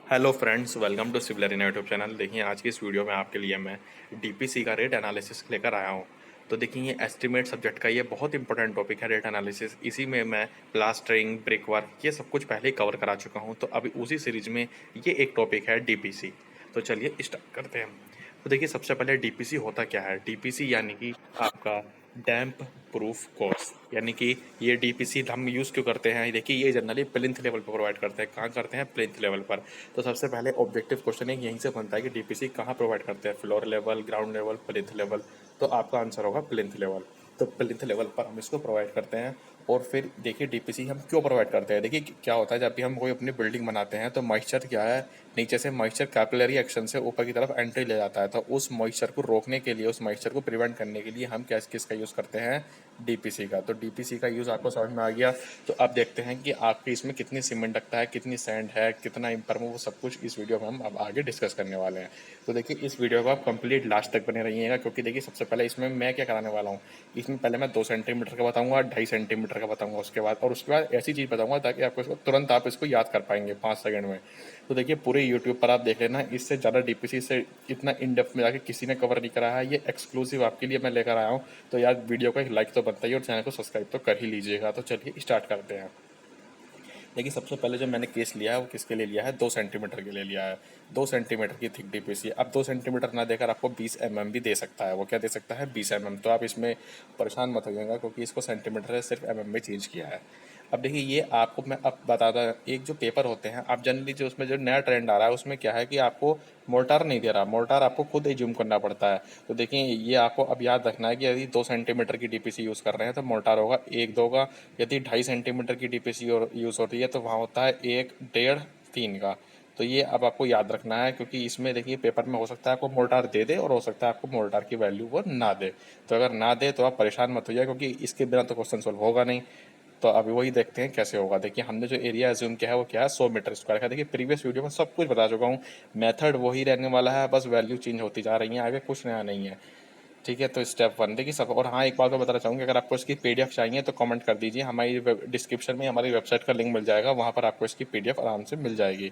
Hello friends, welcome to civil arena YouTube channel. देखिए, आज की इस वीडियो में आपके लिए मैं डीपीसी का रेट एनालिसिस लेकर आया हूँ। तो देखिए, ये एस्टिमेट सब्जेक्ट का ये बहुत इंपॉर्टेंट टॉपिक है, रेट एनालिसिस। इसी में मैं प्लास्टरिंग, ब्रिक वर्क, ये सब कुछ पहले ही कवर करा चुका हूँ। तो अभी उसी सीरीज में ये एक टॉपिक है डीपीसी। तो चलिए स्टार्ट करते हैं। तो देखिए, सबसे पहले डीपीसी होता क्या है। डीपीसी यानी कि आपका डैम्प प्रूफ कोर्स, यानी कि ये डीपीसी हम यूज़ क्यों करते हैं। देखिए, ये जनरली प्लिंथ लेवल पर प्रोवाइड करते हैं। कहाँ करते हैं? प्लिंथ लेवल पर। तो सबसे पहले ऑब्जेक्टिव क्वेश्चन एक यहीं से बनता है कि डीपीसी कहाँ प्रोवाइड करते हैं, floor level, ground level, plinth level. तो आपका आंसर होगा प्लिंथ लेवल। तो प्लिंथ लेवल पर हम इसको प्रोवाइड करते हैं। और फिर देखिए, डीपीसी हम क्यों प्रोवाइड करते हैं। देखिए क्या होता है, जब भी हम कोई अपनी बिल्डिंग बनाते हैं तो मॉइस्चर क्या है, नीचे से मॉइस्चर कैपिलरी एक्शन से ऊपर की तरफ एंट्री ले जाता है। तो उस मॉइस्चर को रोकने के लिए, उस मॉइस्चर को प्रिवेंट करने के लिए हम किसका यूज़ करते हैं? डीपीसी का। तो डीपीसी का यूज़ आपको समझ में आ गया। तो अब देखते हैं कि आपके इसमें कितनी सीमेंट लगता है, कितनी सैंड है, कितना इम्परमो, वो सब कुछ इस वीडियो में हम अब आगे डिस्कस करने वाले हैं। तो देखिए, इस वीडियो को आप कंप्लीट लास्ट तक बने रहिएगा, क्योंकि देखिए सबसे पहले इसमें मैं क्या कराने वाला हूँ। इसमें पहले मैं 2 सेंटीमीटर का बताऊंगा, 2.5 सेंटीमीटर का बताऊंगा, उसके बाद ऐसी चीज़ बताऊंगा ताकि आपको इसको तुरंत आप इसको याद कर पाएंगे 5 सेकंड में। तो देखिए, पूरे यूट्यूब पर आप देख लेना, इससे ज़्यादा डीपीसी से इतना इन डेप्थ में जाके किसी ने कवर नहीं करा है। ये एक्सक्लूसिव आपके लिए मैं लेकर आया हूँ। तो यार, वीडियो को एक लाइक तो बनता ही और चैनल को सब्सक्राइब तो कर ही लीजिएगा। तो चलिए स्टार्ट करते हैं। देखिए, सबसे पहले जो मैंने केस लिया है वो किसके लिए लिया है? 2 सेंटीमीटर के लिए लिया है। 2 सेंटीमीटर की थिक डीपीसी। अब 2 सेंटीमीटर ना देकर आपको 20 mm भी दे सकता है। वो क्या दे सकता है? 20 mm। तो आप इसमें परेशान मत होइएगा, क्योंकि इसको सेंटीमीटर से सिर्फ में चेंज किया है। अब देखिए, ये आपको मैं अब बताता, एक जो पेपर होते हैं, आप जनरली जो उसमें जो नया ट्रेंड आ रहा है उसमें क्या है कि आपको मोर्टार नहीं दे रहा, मोर्टार आपको खुद एज्यूम करना पड़ता है। तो देखिए, ये आपको अब याद रखना है कि यदि 2 सेंटीमीटर की डीपीसी यूज़ कर रहे हैं तो मोर्टार होगा 1-2 का। यदि 2.5 सेंटीमीटर की डीपीसी यूज़ होती है तो वहाँ होता है 1, 1.5, 3 का। तो ये अब आपको याद रखना है, क्योंकि इसमें देखिए पेपर में हो सकता है आपको मोर्टार दे दे और हो सकता है आपको मोर्टार की वैल्यू वो ना दे। तो अगर ना दे तो आप परेशान मत होइए, क्योंकि इसके बिना तो क्वेश्चन सॉल्व होगा नहीं। तो अभी वही देखते हैं कैसे होगा। देखिए, हमने जो एरिया एज्यूम किया है वो क्या है? 100 मीटर स्क्वायर का। देखिए, प्रीवियस वीडियो में सब कुछ बता चुका हूँ। मेथड वही रहने वाला है, बस वैल्यू चेंज होती जा रही है, आगे कुछ नया नहीं है। ठीक है, तो स्टेप 1 देखिए सब। और हाँ, एक बात मैं बताना चाहूँगी, अगर आपको इसकी पीडीएफ चाहिए तो कमेंट कर दीजिए। हमारी डिस्क्रिप्शन में हमारी वेबसाइट का लिंक मिल जाएगा, वहाँ पर आपको इसकी पीडीएफ आराम से मिल जाएगी।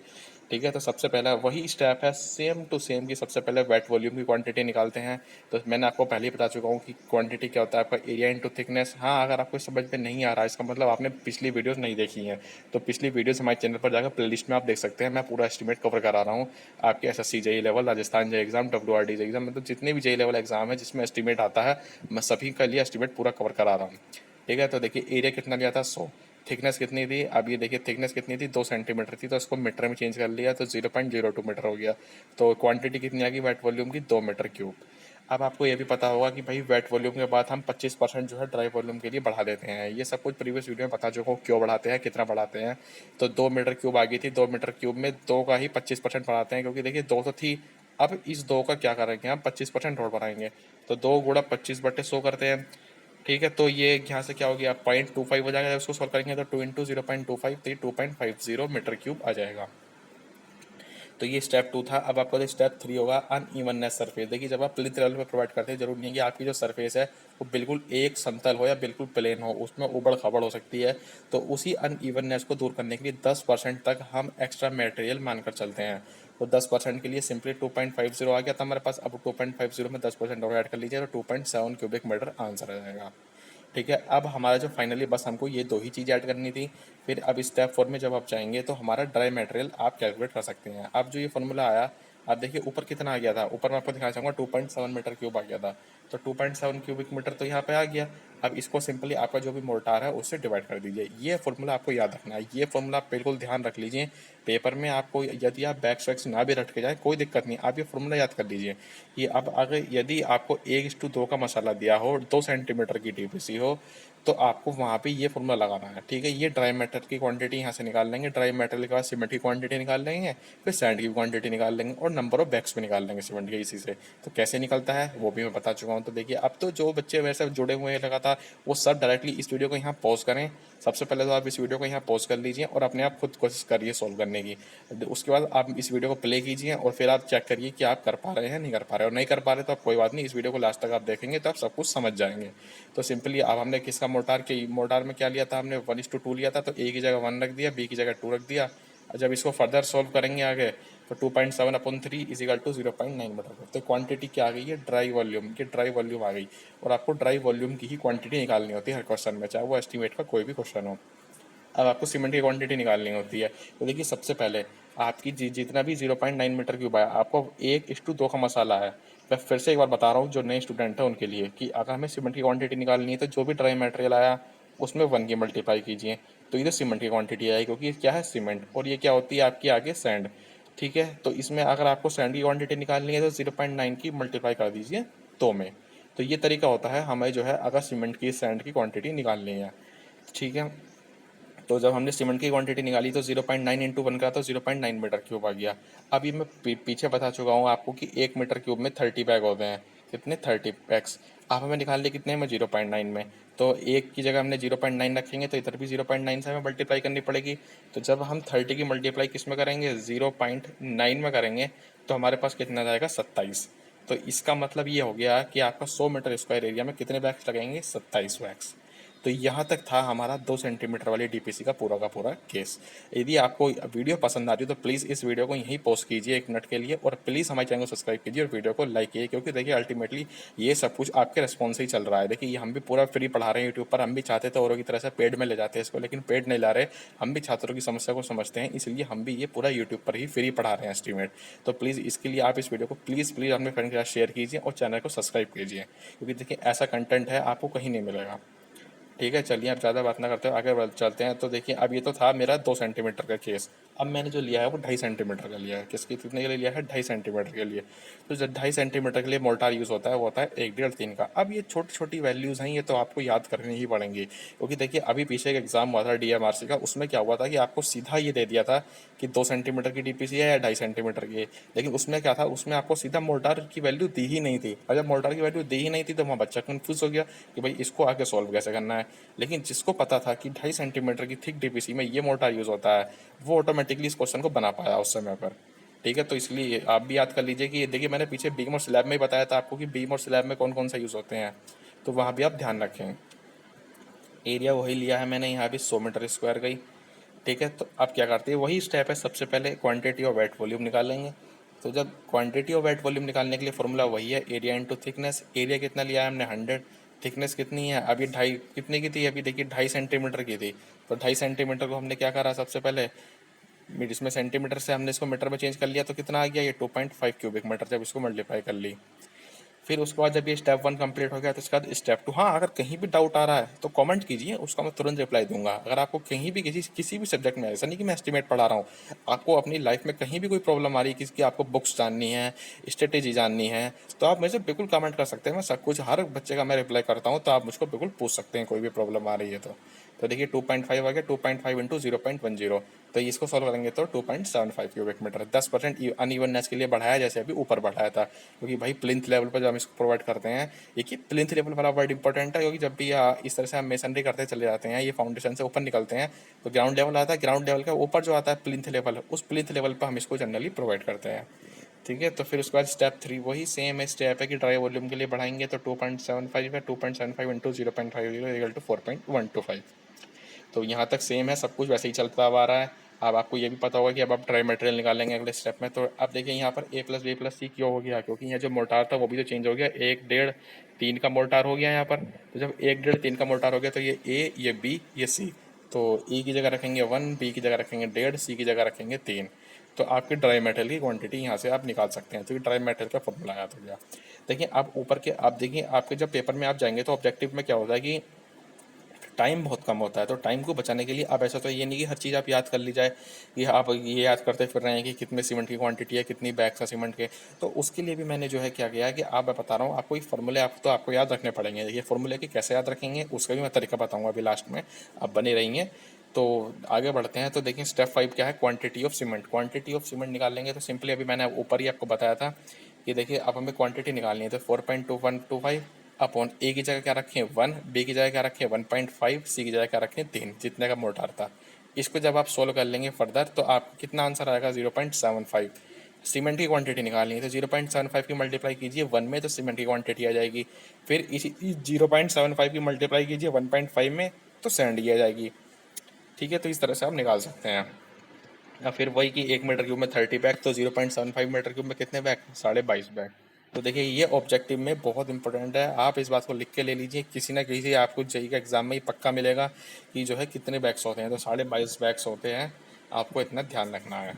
ठीक है, तो सबसे पहला वही स्टेप है, सेम टू सेम, कि सबसे पहले वेट वॉल्यूम की क्वांटिटी निकालते हैं। तो मैंने आपको पहले ही बता चुका हूँ कि क्वांटिटी क्या होता है आपका, एरिया इंटू थिकनेस। हाँ, अगर आपको समझ में नहीं आ रहा है, इसका मतलब आपने पिछली वीडियोस नहीं देखी हैं। तो पिछली वीडियोस हमारे चैनल पर जाकर प्लेलिस्ट में आप देख सकते हैं। मैं पूरा एस्टिमेट कवर करा रहा हूँ आपके SSC JE level, Rajasthan JE exam, WRD JE exam, मतलब जितने भी जेई लेवल एग्जाम है जिसमें एस्टिमेट आता है, मैं सभी का लिए एस्टिमेट पूरा कवर करा रहा हूँ। ठीक है, तो देखिए, एरिया कितना लिया था? 100। थिकनेस कितनी थी? अब ये देखिए, थिकनेस कितनी थी? 2 सेंटीमीटर थी, तो इसको मीटर में चेंज कर लिया तो 0.02 मीटर हो गया। तो क्वांटिटी कितनी आ गई वेट वॉल्यूम की? 2 मीटर क्यूब। अब आपको ये भी पता होगा कि भाई वेट वॉल्यूम के बाद हम 25% जो है ड्राई वॉल्यूम के लिए बढ़ा देते हैं। ये सब कुछ प्रीवियस वीडियो में बता चुका हूँ, क्यों बढ़ाते हैं, कितना बढ़ाते हैं। तो 2 मीटर क्यूब आ गई थी। 2 मीटर क्यूब में 2 का ही 25% बढ़ाते हैं, क्योंकि देखिए 2 तो थी। अब इस 2 का क्या करेंगे हम? 25% और बढ़ाएंगे। तो 2 × 25/100 करते हैं। ठीक है, तो ये यहाँ से क्या हो गया? 0.25 हो जाएगा। उसको सॉल्व करेंगे तो 2 × 0.25 तो 2.50 मीटर क्यूब आ जाएगा। तो ये स्टेप 2 था। अब आपका जो स्टेप 3 होगा, अनइवननेस सरफेस। देखिए, जब आप प्लिंथ लेवल पे प्रोवाइड करते हैं, जरूरी नहीं है कि आपकी जो सरफेस है वो बिल्कुल एक समतल हो या बिल्कुल प्लेन हो, उसमें उबड़ खाबड़ हो सकती है। तो उसी अनइवननेस को दूर करने के लिए 10% तक हम एक्स्ट्रा मटेरियल मानकर चलते हैं। तो 10% के लिए सिंपली 2.50 आ गया था हमारे पास। अब 2.50 में 10% और ऐड कर लीजिए तो 2.7 क्यूबिक मीटर आंसर आ जाएगा। ठीक है, अब हमारा जो फाइनली बस हमको ये 2 ही चीज़ ऐड करनी थी। फिर अब स्टेप 4 में जब आप जाएंगे तो हमारा ड्राई मटेरियल आप कैलकुलेट कर सकते हैं। अब जो ये फॉर्मूला आया, आप देखिए ऊपर कितना आ गया था। ऊपर मैं आपको दिखाना चाहूँगा 2.7 मीटर क्यूब आ गया था। तो 2.7 क्यूबिक मीटर तो यहाँ पे आ गया। अब इसको सिंपली आपका जो भी मोर्टार है उससे डिवाइड कर दीजिए। ये फॉर्मूला आपको याद रखना है, ये फॉर्मूला आप बिल्कुल ध्यान रख लीजिए। पेपर में आपको यदि आप बैक्स वैक्स ना भी रट के जाए कोई दिक्कत नहीं, आप ये फॉर्मूला याद कर लीजिए। कि अब अगर यदि आपको 1:2 का मसाला दिया हो, 2 सेंटीमीटर की डीपीसी हो, तो आपको वहाँ पे ये फॉर्मूला लगाना है। ठीक है, ये ड्राई मैटर की क्वांटिटी यहाँ से निकाल लेंगे, ड्राई मैटर के बाद सीमेंट की क्वांटिटी निकाल लेंगे, फिर सैंड की क्वांटिटी निकाल लेंगे और नंबर ऑफ बैग्स भी निकाल लेंगे सीमेंट के इसी से। तो कैसे निकलता है वो भी मैं बता चुका हूँ। तो देखिए, अब तो जो बच्चे मेरे साथ जुड़े हुए हैं लगातार, वो सब डायरेक्टली इस वीडियो को यहाँ पॉज करें। सबसे पहले तो आप इस वीडियो को यहाँ पॉज कर लीजिए और अपने आप खुद कोशिश करिए सॉल्व करने की। उसके बाद आप इस वीडियो को प्ले कीजिए और फिर आप चेक करिए कि आप कर पा रहे हैं नहीं कर पा रहे, और नहीं कर पा रहे तो आप कोई बात नहीं, इस वीडियो को लास्ट तक आप देखेंगे तो आप सब कुछ समझ जाएंगे। तो सिंपली अब हमने किसका मोर्टार में क्या लिया था? हमने 1:2 लिया था। तो ए की जगह 1 रख दिया, बी की जगह 2 रख दिया। जब इसको फर्दर सॉल्व करेंगे आगे तो 2.7/3 इजिकल टू 0.9 मीटर। तो क्वांटिटी क्या आ गई है, ड्राई वॉल्यूम, ये ड्राई वॉल्यूम आ गई। और आपको ड्राई वॉल्यूम की ही क्वांटिटी निकालनी होती है हर क्वेश्चन में, चाहे वो एस्टीमेट का कोई भी क्वेश्चन हो। अब आपको सीमेंट की क्वांटिटी निकालनी होती है। तो देखिए सबसे पहले आपकी जितना भी 0.9 मीटर क्यूब है, आपको 1:2 का मसाला है। मैं फिर से एक बार बता रहा हूँ जो नए स्टूडेंट हैं उनके लिए, कि अगर हमें सीमेंट की क्वांटिटी निकालनी है तो जो भी ड्राई मटेरियल आया उसमें 1 की मल्टीप्लाई कीजिए, तो ये तो सीमेंट की क्वांटिटी आएगी, क्योंकि ये क्या है, सीमेंट, और ये क्या होती है आपकी आगे सैंड। ठीक है, तो इसमें अगर आपको सैंड की क्वांटिटी निकालनी है तो 0.9 की मल्टीप्लाई कर दीजिए 2 में। तो ये तरीका होता है हमें जो है अगर सीमेंट की सैंड की क्वांटिटी निकालनी है। ठीक है, तो जब हमने सीमेंट की क्वांटिटी निकाली तो 0.9 इंटू 1 का तो 0.9 मीटर क्यूब आ गया। अब ये मैं पीछे बता चुका हूँ आपको कि 1 मीटर क्यूब में 30 बैग होते हैं। कितने, 30 बैग्स। अब हमें निकाल लिए कितने में, 0.9 में। तो एक की जगह हमने 0.9 रखेंगे तो इधर भी 0.9 से हमें मल्टीप्लाई करनी पड़ेगी। तो जब हम 30 की मल्टीप्लाई किस में करेंगे, 0.9 में करेंगे, तो हमारे पास कितना जाएगा, 27। तो इसका मतलब ये हो गया कि आपका 100 मीटर स्क्वायर एरिया में कितने बैग्स लगेंगे, 27 बैग्स। तो यहाँ तक था हमारा 2 सेंटीमीटर वाली डीपीसी का पूरा केस। यदि आपको वीडियो पसंद आ रही है तो प्लीज़ इस वीडियो को यहीं पॉज कीजिए 1 मिनट के लिए, और प्लीज़ हमारे चैनल को सब्सक्राइब कीजिए और वीडियो को लाइक कीजिए, क्योंकि देखिए अल्टीमेटली ये सब कुछ आपके रिस्पॉन्स से ही चल रहा है। देखिए हम भी पूरा फ्री पढ़ा रहे हैं यूट्यूब पर, हम भी चाहते थे औरों की तरह से पेड में ले जाते हैं इसको, लेकिन पेड नहीं ला रहे। हम भी छात्रों की समस्या को समझते हैं, इसलिए हम भी ये पूरा यूट्यूब पर ही फ्री पढ़ा रहे हैं एस्टीमेट। तो प्लीज़ इसके लिए आप इस वीडियो को प्लीज़ प्लीज़ अपने फ्रेंड के साथ शेयर कीजिए और चैनल को सब्सक्राइब कीजिए, क्योंकि देखिए ऐसा कंटेंट है आपको कहीं नहीं मिलेगा। ठीक है, चलिए अब ज़्यादा बात ना करते हुए आगे चलते हैं। तो देखिए अब ये तो था मेरा 2 सेंटीमीटर का केस। अब मैंने जो लिया है वो 2.5 सेंटीमीटर का लिया है। किसकी, कितने के लिए लिया है, 2.5 सेंटीमीटर के लिए। तो जब 2.5 सेंटीमीटर के लिए मोर्टार यूज़ होता है वो होता है 1, 1.5, 3 का। अब ये छोटी छोटी वैल्यूज़ हैं, ये तो आपको याद करनी ही पड़ेंगी, क्योंकि देखिए अभी पीछे एक एग्जाम हुआ था डीएमआरसी का, उसमें क्या हुआ था कि आपको सीधा ये दे दिया था कि 2 सेंटीमीटर की डीपीसी है या 2.5 सेंटीमीटर की है। लेकिन उसमें क्या था, उसमें आपको सीधा मोर्टार की वैल्यू दी ही नहीं थी, और जब मोर्टार की वैल्यू दी ही नहीं थी तो वहाँ बच्चा कन्फ्यूज़ हो गया कि भाई इसको आगे सॉल्व कैसे करना है। लेकिन जिसको पता था कि 2.5 सेंटीमीटर की थिक डीपीसी में ये मोर्टार यूज़ होता है, वो ऑटोमेटिकली इस क्वेश्चन को बना पाया उस समय पर। ठीक है, तो इसलिए आप भी याद कर लीजिए कि ये देखिए मैंने पीछे बीम और स्लैब में ही बताया था आपको कि बीम और स्लैब में कौन कौन सा यूज़ होते हैं, तो वहाँ भी आप ध्यान रखें। एरिया वही लिया है मैंने, यहाँ भी 100 मीटर स्क्वायर गई। ठीक है, तो अब क्या करते हैं, वही स्टेप है, सबसे पहले क्वांटिटी और वेट वॉल्यूम निकालेंगे। तो जब क्वांटिटी और वेट वॉल्यूम निकालने के लिए फॉर्मूला वही है, एरिया इंटू थिकनेस। एरिया कितना लिया है हमने, 100। थिकनेस कितनी है, अभी 2.5 कितने की थी, अभी देखिए 2.5 सेंटीमीटर की थी। तो 2.5 सेंटीमीटर को हमने क्या करा, सबसे पहले इसमें सेंटीमीटर से हमने इसको मीटर में चेंज कर लिया, तो कितना आ गया ये 2.5 क्यूबिक मीटर, जब इसको मल्टीप्लाई कर ली। फिर उसके बाद जब ये स्टेप 1 कंप्लीट हो गया तो उसके बाद स्टेप 2। हाँ, अगर कहीं भी डाउट आ रहा है तो कमेंट कीजिए, उसका मैं तुरंत रिप्लाई दूंगा। अगर आपको कहीं भी किसी भी सब्जेक्ट में, ऐसा नहीं कि मैं एस्टिमेट पढ़ा रहा हूँ, आपको अपनी लाइफ में कहीं भी कोई प्रॉब्लम आ रही है, किसी की आपको बुक्स जाननी है, स्ट्रेटेजी जाननी है, तो आप मुझे बिल्कुल कमेंट कर सकते हैं। मैं सब कुछ, हर बच्चे का मैं रिप्लाई करता हूँ, तो आप मुझको बिल्कुल पूछ सकते हैं कोई भी प्रॉब्लम आ रही है तो देखिए 2.5 आ गया, 2.5 इंटू 0.10, तो इसको सॉल्व करेंगे तो 2.75 क्यूबिक मीटर। 10% अनइवननेस के लिए बढ़ाया, जैसे अभी ऊपर बढ़ाया था, क्योंकि भाई प्लिंथ लेवल पर जब हम इसको प्रोवाइड करते हैं, देखिए प्लिंथ लेवल वाला वर्ड इंपॉर्टेंट है, क्योंकि जब भी इस तरह से हम मेसनरी करते चले जाते हैं, ये फाउंडेशन से ऊपर निकलते हैं, तो ग्राउंड लेवल आता है, ग्राउंड लेवल का ऊपर जो आता है प्लिंथ लेवल, उस प्लिंथ लेवल पर हम इसको जनरली प्रोवाइड करते हैं। ठीक है, तो फिर उसके बाद स्टेप 3 वही सेम है स्टेप है कि ड्राई वॉल्यूम के लिए बढ़ाएंगे तो 2.75 है, 2.75 इंटू 0.50 इक्वल टू 4.125। तो यहाँ तक सेम है, सब कुछ वैसे ही चलता हुआ आ रहा है। अब आपको ये भी पता होगा कि अब आप ड्राई मटेरियल निकालेंगे अगले स्टेप में। तो अब देखिए यहाँ पर A+B+C क्यों हो गया, क्योंकि यहाँ जो मोर्टार था वो भी तो चेंज हो गया, 1, 1.5, 3 का मोर्टार हो गया यहाँ पर। तो जब 1, 1.5, 3 का मोर्टार हो गया तो ये A, ये B, ये C। तो E की जगह रखेंगे 1, B की जगह रखेंगे 1.5, C की जगह रखेंगे 3। तो आपके ड्राई मेटल की क्वांटिटी यहाँ से आप निकाल सकते हैं। तो ये ड्राई मेटल का फॉर्मूला याद हो गया। देखिए आप ऊपर के, आप देखिए आपके जब पेपर में आप जाएंगे तो ऑब्जेक्टिव में क्या होता है कि टाइम बहुत कम होता है। तो टाइम को बचाने के लिए अब ऐसा तो ये नहीं कि हर चीज़ आप याद कर ली जाए, कि आप ये याद करते फिर रहे हैं कि कितने सीमेंट की क्वांटिटी है, कितनी बैग्स है सीमेंट के। तो उसके लिए भी मैंने जो है क्या किया है कि आप, मैं बता रहा हूँ आपको, ये फॉर्मूले आपको याद रखने पड़ेंगे। देखिए फॉर्मूले की कैसे याद रखेंगे उसका भी मैं तरीका बताऊँगा अभी लास्ट में, आप बने रहेंगे। तो आगे बढ़ते हैं। तो देखिए स्टेप 5 क्या है, quantity of cement. Quantity of cement निकालेंगे तो सिंपली अभी मैंने ऊपर ही आपको बताया था कि देखिए अब हमें क्वांटिटी निकालनी है, तो 4.2125 अपॉन ए की जगह क्या रखें 1, बी की जगह क्या रखें 1.5, सी की जगह क्या रखें 3, जितने का मोर्टार था। इसको जब आप सोल्व कर लेंगे फर्दर तो आपको कितना आंसर आएगा 0.75। सीमेंट की क्वांटिटी निकालनी है तो 0.75 की मल्टीप्लाई कीजिए 1 में, तो सीमेंट की क्वांटिटी आ जाएगी। फिर इसी 0.75 की मल्टीप्लाई कीजिए 1.5 में, तो सैंड की आ जाएगी। ठीक है, तो इस तरह से आप निकाल सकते हैं। या फिर वही कि 1 मीटर क्यूब में 30 बैग, तो 0.75 मीटर क्यूब में कितने बैग, 22.5 बैग। तो देखिए ये ऑब्जेक्टिव में बहुत इंपॉर्टेंट है, आप इस बात को लिख के ले लीजिए, किसी ना किसी आपको जेई का एग्जाम में ही पक्का मिलेगा कि जो है कितने बैग्स होते हैं, तो 22.5 बैग्स होते हैं, आपको इतना ध्यान रखना है।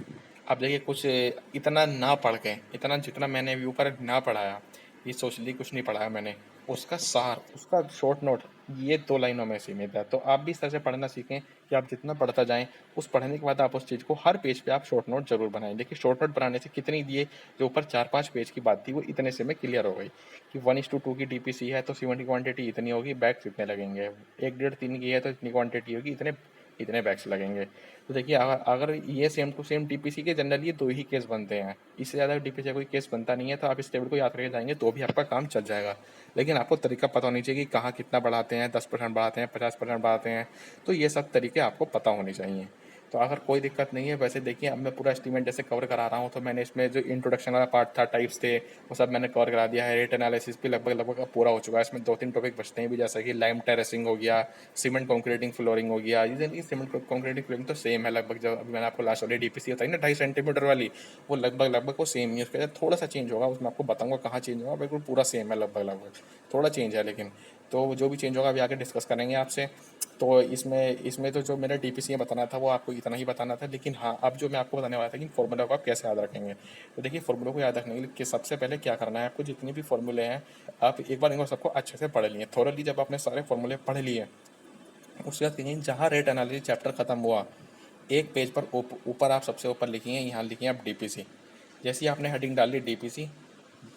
अब देखिए कुछ इतना ना पढ़ के, इतना जितना मैंने अभी ऊपर ना पढ़ाया, ये सोच ली कुछ नहीं पढ़ाया मैंने, उसका सार, उसका शॉर्ट नोट ये 2 लाइनों में सीमित है। तो आप भी इस तरह से पढ़ना सीखें कि आप जितना पढ़ता जाएं, उस पढ़ने के बाद आप उस चीज़ को हर पेज पे आप शॉर्ट नोट जरूर बनाएं। देखिए शॉर्ट नोट बनाने से कितनी दिए, जो ऊपर 4-5 पेज की बात थी वो इतने से में क्लियर हो गई कि 1:2 की डीपीसी है तो सीमेंट की क्वांटिटी इतनी होगी, बैग्स इतने लगेंगे, 1, 1.5, 3 की है तो इतनी क्वांटिटी होगी, इतने इतने बैग्स लगेंगे। तो देखिए अगर अगर ये सेम टू सेम डीपीसी के जनरली ये 2 ही केस बनते हैं, इससे ज़्यादा डीपीसी का कोई केस बनता नहीं है, तो आप इस टेबल को याद करके जाएंगे तो भी आपका काम चल जाएगा। लेकिन आपको तरीका पता होनी चाहिए कि कहाँ कितना बढ़ाते हैं, 10% बढ़ाते हैं, 50% बढ़ाते हैं, तो ये सब तरीके आपको पता होने चाहिए। तो अगर कोई दिक्कत नहीं है, वैसे देखिए अब मैं पूरा एस्टीमेट जैसे कवर करा रहा हूँ, तो मैंने इसमें जो इंट्रोडक्शन वाला पार्ट था, टाइप्स थे, वो सब मैंने कवर करा दिया है। रेट एनालिसिस भी लगभग लगभग अब पूरा हो चुका है, इसमें 2-3 टॉपिक बचते हैं भी, जैसे कि लाइम टेरेसिंग हो गया, सीमेंट कॉन्क्रीटिंग फ्लोरिंग हो गया। ये सीमेंट कॉन्क्रीटिंग फ्लोरिंग तो सेम है लगभग, जो अभी मैंने आपको लास्ट वाली डीपीसी बताई ना 2.5 सेंटीमीटर वाली, वो लगभग लगभग वो सेम ही है। उसके साथ थोड़ा सा चेंज होगा, उसमें आपको बताऊंगा कहाँ चेंज होगा, बिल्कुल पूरा सेम है लगभग लगभग, थोड़ा चेंज है लेकिन। तो जो भी चेंज होगा अभी आगे डिस्कस करेंगे आपसे। तो इसमें तो जो मैंने डीपीसी में बताना था वो आपको इतना ही बताना था, लेकिन हाँ अब जो मैं आपको बताने वाला था कि फॉर्मूला को आप कैसे याद रखेंगे। तो देखिए फॉर्मूला को याद रखने के लिए सबसे पहले क्या करना है आपको, जितने भी फॉर्मूले हैं आप एक बार इनको सबको अच्छे से पढ़ लिए थोरली। जब आपने सारे फॉर्मूले पढ़ लिए, उसके बाद कहिए जहाँ रेट एनालिसिस चैप्टर खत्म हुआ, एक पेज पर ऊपर आप सबसे ऊपर लिखिए, यहाँ लिखिए आप डीपीसी। जैसे ही आपने हेडिंग डाल ली डीपीसी,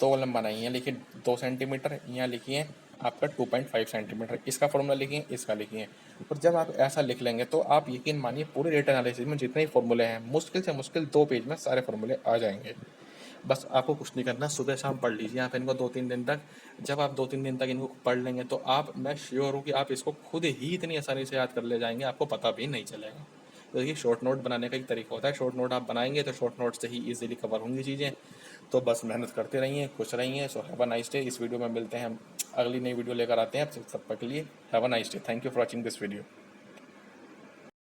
2 कॉलम बनाइए, लिखिए 2 सेंटीमीटर, यहाँ लिखिए आपका 2.5 सेंटीमीटर, इसका फॉर्मूला लिखिए, इसका लिखिए। और जब आप ऐसा लिख लेंगे तो आप यकीन मानिए पूरे रेट एनालिसिस में जितने ही फॉर्मूले हैं, मुश्किल से मुश्किल 2 पेज में सारे फॉर्मूले आ जाएंगे। बस आपको कुछ नहीं करना, सुबह शाम पढ़ लीजिए आप इनको 2-3 दिन तक। जब आप 2-3 दिन तक इनको पढ़ लेंगे तो आप, मैं श्योर हूँ कि आप इसको खुद ही इतनी आसानी से याद कर ले जाएंगे, आपको पता भी नहीं चलेगा। तो देखिए शॉर्ट नोट बनाने का एक तरीका होता है, शॉर्ट नोट आप बनाएंगे तो शॉर्ट नोट से ही इजीली कवर होंगी चीज़ें। तो बस मेहनत करते रहिए, खुश रहिए। So have a nice day. इस वीडियो में मिलते हैं हम, अगली नई वीडियो लेकर आते हैं आप सब तक के लिए। Have a nice day, thank you for watching this video.